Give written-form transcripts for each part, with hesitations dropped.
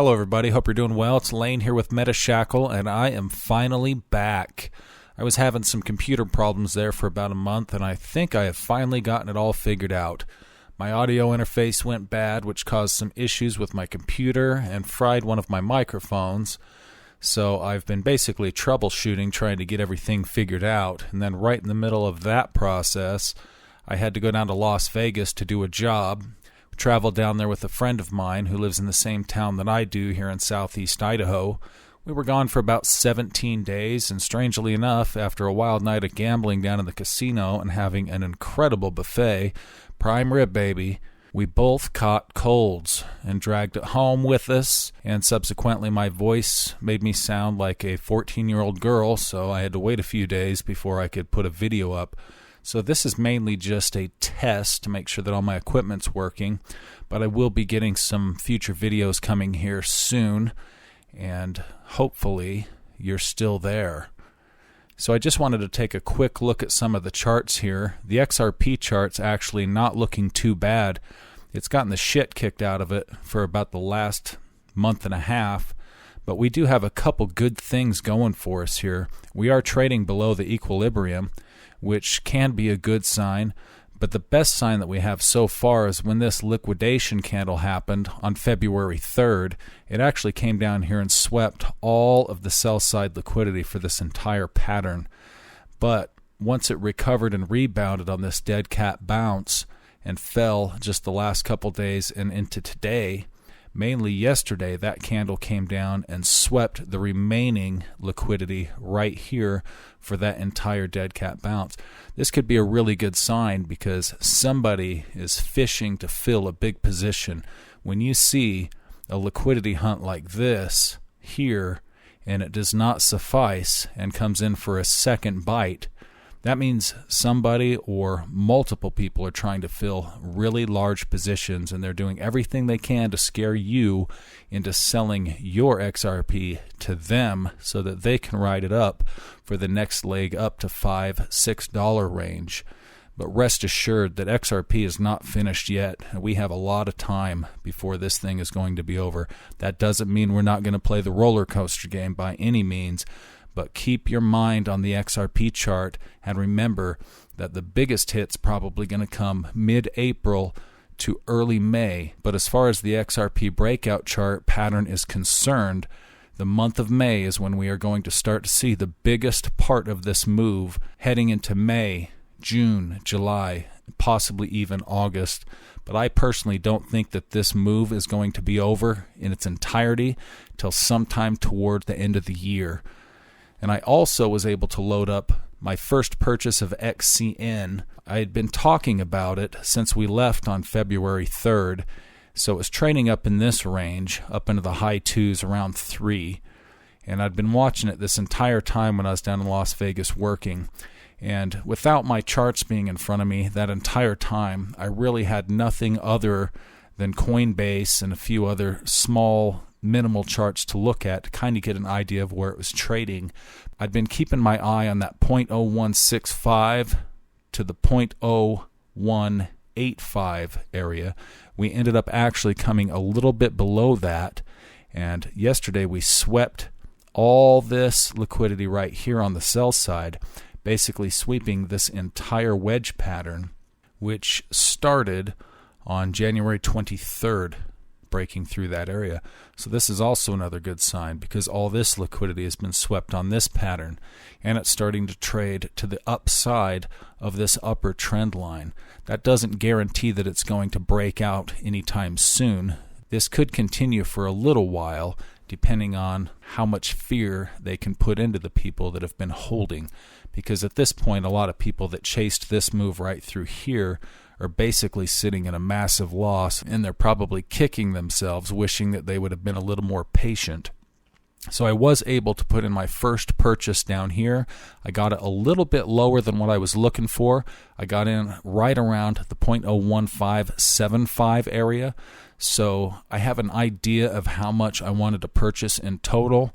Hello everybody, hope you're doing well. It's Lane here with MetaShackle, and I am finally back. I was having some computer problems there for about a month, and I think I have finally gotten it all figured out. My audio interface went bad, which caused some issues with my computer and fried one of my microphones. So I've been basically troubleshooting, trying to get everything figured out. And then right in the middle of that process, I had to go down to Las Vegas to do a job. Traveled down there with a friend of mine who lives in the same town that I do here in southeast Idaho. We were gone for about 17 days, and strangely enough, after a wild night of gambling down in the casino and having an incredible buffet, prime rib baby, we both caught colds and dragged it home with us, and subsequently my voice made me sound like a 14-year-old girl, so I had to wait a few days before I could put a video up. So this is mainly just a test to make sure that all my equipment's working, but I will be getting some future videos coming here soon, and hopefully you're still there. So I just wanted to take a quick look at some of the charts here. The XRP chart's actually not looking too bad. It's gotten the shit kicked out of it for about the last month and a half, but we do have a couple good things going for us here. We are trading below the equilibrium, which can be a good sign, but the best sign that we have so far is when this liquidation candle happened on February 3rd, it actually came down here and swept all of the sell side liquidity for this entire pattern. But once it recovered and rebounded on this dead cat bounce and fell just the last couple days and into today, mainly yesterday, that candle came down and swept the remaining liquidity right here for that entire dead cat bounce. This could be a really good sign because somebody is fishing to fill a big position. When you see a liquidity hunt like this here and it does not suffice and comes in for a second bite, that means somebody or multiple people are trying to fill really large positions, and they're doing everything they can to scare you into selling your XRP to them so that they can ride it up for the next leg up to $5, $6 range. But rest assured that XRP is not finished yet, and we have a lot of time before this thing is going to be over. That doesn't mean we're not going to play the roller coaster game by any means, but keep your mind on the XRP chart and remember that the biggest hit's probably going to come mid-April to early May. But as far as the XRP breakout chart pattern is concerned, the month of May is when we are going to start to see the biggest part of this move heading into May, June, July, possibly even August. But I personally don't think that this move is going to be over in its entirety till sometime toward the end of the year. And I also was able to load up my first purchase of XCN. I had been talking about it since we left on February 3rd, so it was trading up in this range, up into the high twos, around 3. And I'd been watching it this entire time when I was down in Las Vegas working. And without my charts being in front of me that entire time, I really had nothing other than Coinbase and a few other small minimal charts to look at to kind of get an idea of where it was trading. I'd been keeping my eye on that 0.0165 to the 0.0185 area. We ended up actually coming a little bit below that, and yesterday we swept all this liquidity right here on the sell side, basically sweeping this entire wedge pattern, which started on January 23rd. Breaking through that area. So this is also another good sign because all this liquidity has been swept on this pattern, and it's starting to trade to the upside of this upper trend line. That doesn't guarantee that it's going to break out anytime soon. This could continue for a little while depending on how much fear they can put into the people that have been holding, because at this point a lot of people that chased this move right through here are basically sitting in a massive loss, and they're probably kicking themselves wishing that they would have been a little more patient. So I was able to put in my first purchase down here. I got it a little bit lower than what I was looking for. I got in right around the 0.01575 area. So I have an idea of how much I wanted to purchase in total,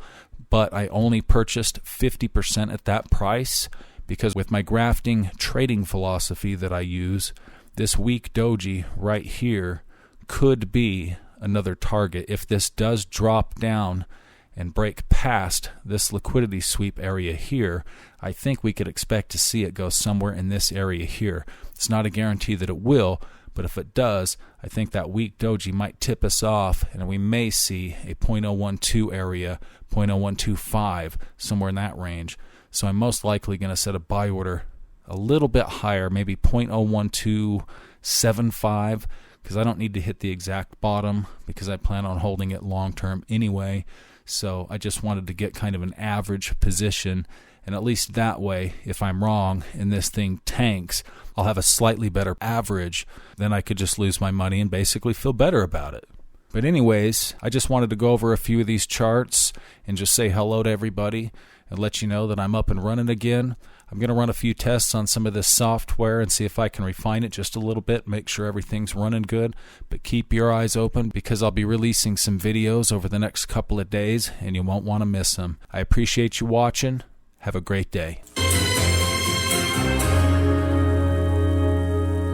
but I only purchased 50% at that price because with my grafting trading philosophy that I use, this weak doji right here could be another target. If this does drop down and break past this liquidity sweep area here, I think we could expect to see it go somewhere in this area here. It's not a guarantee that it will, but if it does, I think that weak doji might tip us off, and we may see a 0.012 area, 0.0125, somewhere in that range. So I'm most likely going to set a buy order a little bit higher, maybe 0.01275, because I don't need to hit the exact bottom because I plan on holding it long term anyway. So I just wanted to get kind of an average position, and at least that way, if I'm wrong and this thing tanks, I'll have a slightly better average. Then I could just lose my money and basically feel better about it. But anyways, I just wanted to go over a few of these charts and just say hello to everybody and let you know that I'm up and running again. I'm going to run a few tests on some of this software and see if I can refine it just a little bit, make sure everything's running good. But keep your eyes open because I'll be releasing some videos over the next couple of days and you won't want to miss them. I appreciate you watching. Have a great day.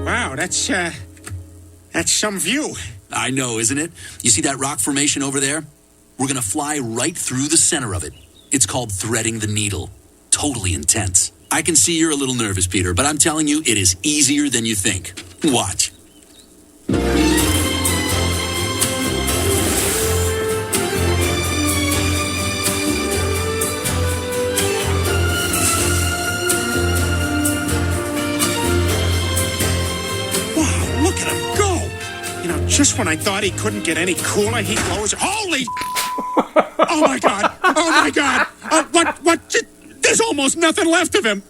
Wow, that's some view. I know, isn't it? You see that rock formation over there? We're going to fly right through the center of it. It's called threading the needle. Totally intense. I can see you're a little nervous, Peter, but I'm telling you, it is easier than you think. Watch. Wow, look at him go. You know, just when I thought he couldn't get any cooler, he blows. Holy! Oh my God! Oh my God! What? There's almost nothing left of him.